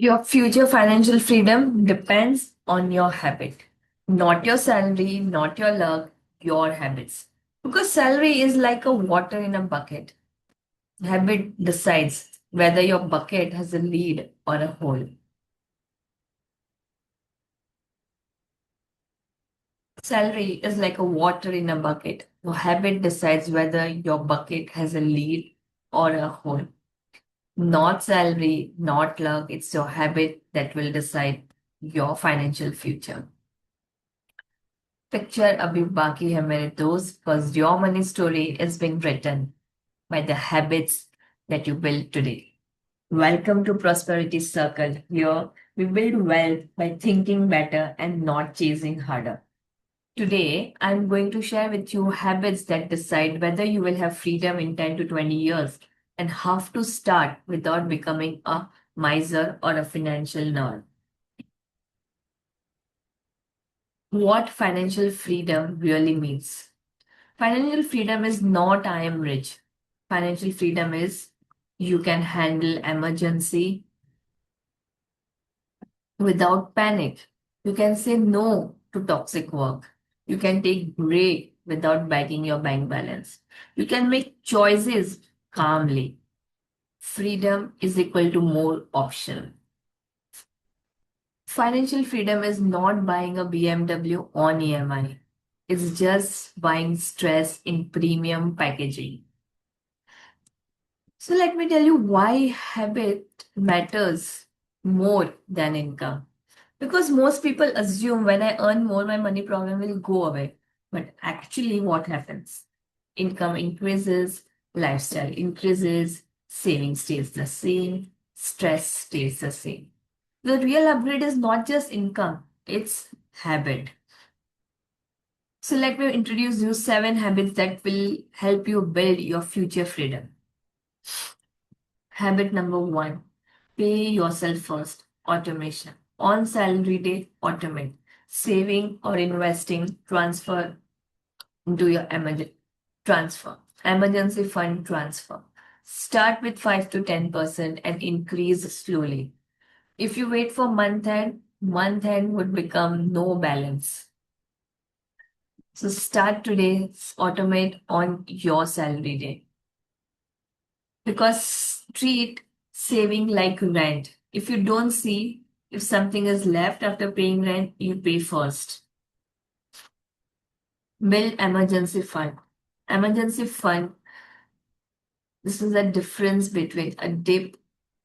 Your future financial freedom depends on your habit, not your salary, not your luck, your habits. Because salary is like a water in a bucket. Habit decides whether your bucket has a lid or a hole. Salary is like a water in a bucket. Your habit decides whether your bucket has a lid or a hole. Not salary, not luck. It's your habit that will decide your financial future. Picture अभी बाकी है मेरे दोस्त because your money story is being written by the habits that you build today. Welcome to Prosperity Circle. Here we build wealth by thinking better and not chasing harder. Today, I'm going to share with you habits that decide whether you will have freedom in 10 to 20 years and how to start without becoming a miser or a financial nerd. What financial freedom really means. Financial freedom is not I am rich. Financial freedom is you can handle emergency without panic. You can say no to toxic work. You can take break without begging your bank balance. You can make choices calmly. Freedom is equal to more option. Financial freedom is not buying a BMW on EMI. It's just buying stress in premium packaging. So let me tell you why habit matters more than income. Because most people assume when I earn more, my money problem will go away. But actually, what happens? Income increases, lifestyle increases, saving stays the same, stress stays the same. The real upgrade is not just income, it's habit. So let me introduce you 7 habits that will help you build your future freedom. Habit number 1, pay yourself first. Automation. On salary day, automate. Saving or investing, transfer into your emergency fund transfer. Start with 5 to 10% and increase slowly. If you wait for month end would become no balance. So start today, automate on your salary day. Because treat saving like rent. If you don't see if something is left after paying rent, you pay first. Build emergency fund. Emergency fund, this is the difference between a dip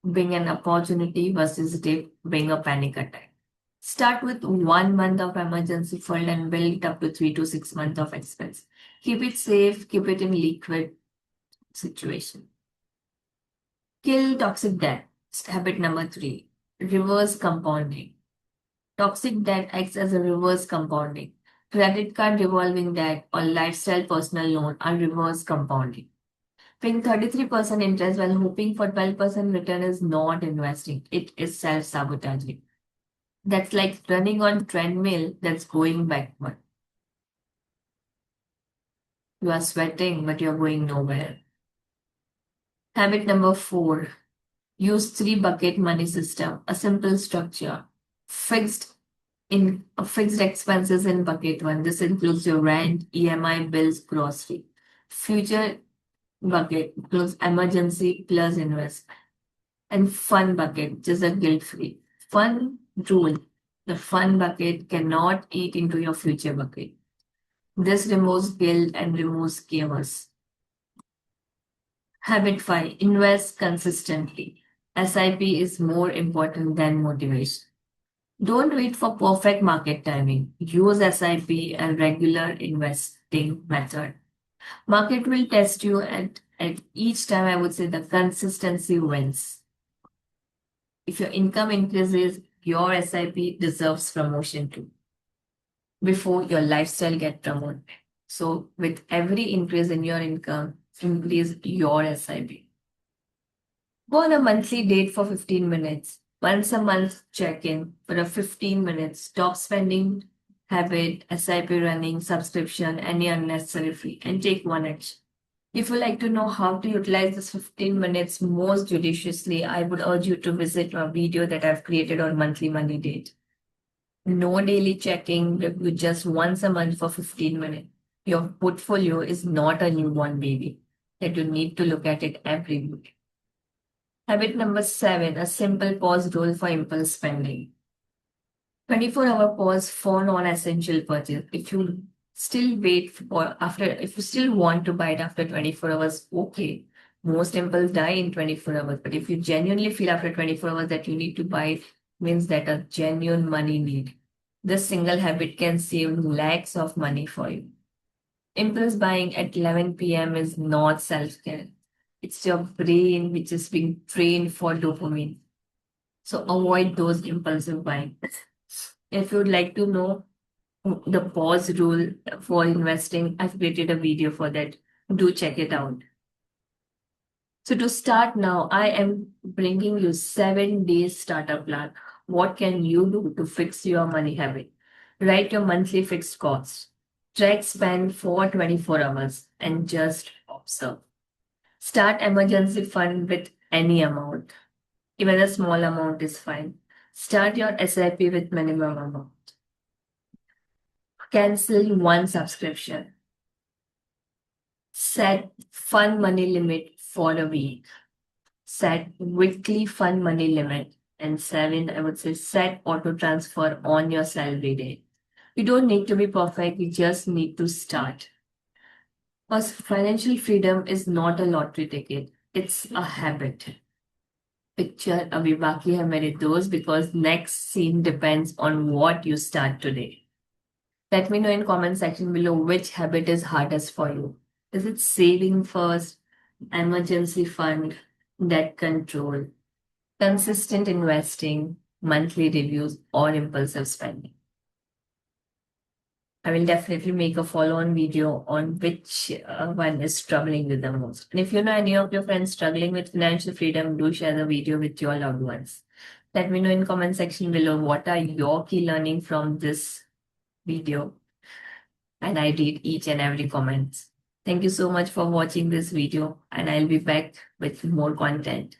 being an opportunity versus dip being a panic attack. Start with 1 month of emergency fund and build it up to 3 to 6 months of expense. Keep it safe, keep it in liquid situation. Kill toxic debt. Habit number 3, reverse compounding. Toxic debt acts as a reverse compounding. Credit card revolving debt or lifestyle personal loan are reverse compounding. Paying 33% interest while hoping for 12% return is not investing. It is self-sabotaging. That's like running on treadmill that's going backward. You are sweating, but you're going nowhere. Habit number 4, use 3 bucket money system, a simple structure. Fixed fixed expenses in bucket 1. This includes your rent, EMI, bills, grocery. Future bucket includes emergency plus investment. And fun bucket, which is a guilt-free. Fun rule. The fun bucket cannot eat into your future bucket. This removes guilt and removes chaos. Habit 5, invest consistently. SIP is more important than motivation. Don't wait for perfect market timing. Use SIP and regular investing method. Market will test you at each time. I would say the consistency wins. If your income increases, your SIP deserves promotion too before your lifestyle get promoted. So with every increase in your income, increase your SIP. Go on a monthly date for 15 minutes. Once a month check-in for a 15 minutes. Stop spending habit, SIP running, subscription, any unnecessary fee, and take one action. If you like to know how to utilize this 15 minutes most judiciously, I would urge you to visit my video that I've created on monthly money date. No daily checking, review just once a month for 15 minutes. Your portfolio is not a newborn baby that you need to look at it every week. Habit number 7, a simple pause rule for impulse spending. 24-hour pause for non-essential purchase. If you still wait for after, if you still want to buy it after 24 hours, okay. Most impulse die in 24 hours. But if you genuinely feel after 24 hours that you need to buy it, means that a genuine money need. This single habit can save lakhs of money for you. Impulse buying at 11 p.m. is not self-care. It's your brain which is being trained for dopamine. So avoid those impulsive buying. If you'd like to know the pause rule for investing, I've created a video for that. Do check it out. So to start now, I am bringing you 7 days starter plan. What can you do to fix your money habit? Write your monthly fixed costs. Track spend for 24 hours and just observe. Start emergency fund with any amount. Even a small amount is fine. Start your SIP with minimum amount. Cancel one subscription. Set fund money limit for a week. Set weekly fund money limit. And 7, I would say set auto transfer on your salary day. You don't need to be perfect, you just need to start. Because financial freedom is not a lottery ticket, it's a habit. Picture अभी बाकी है मेरे दोस्त because next scene depends on what you start today. Let me know in comment section below which habit is hardest for you. Is it saving first, emergency fund, debt control, consistent investing, monthly reviews, or impulsive spending? I will definitely make a follow-on video on which one is struggling with the most. And if you know any of your friends struggling with financial freedom, do share the video with your loved ones. Let me know in comment section below what are your key learning from this video. And I read each and every comment. Thank you so much for watching this video, and I'll be back with more content.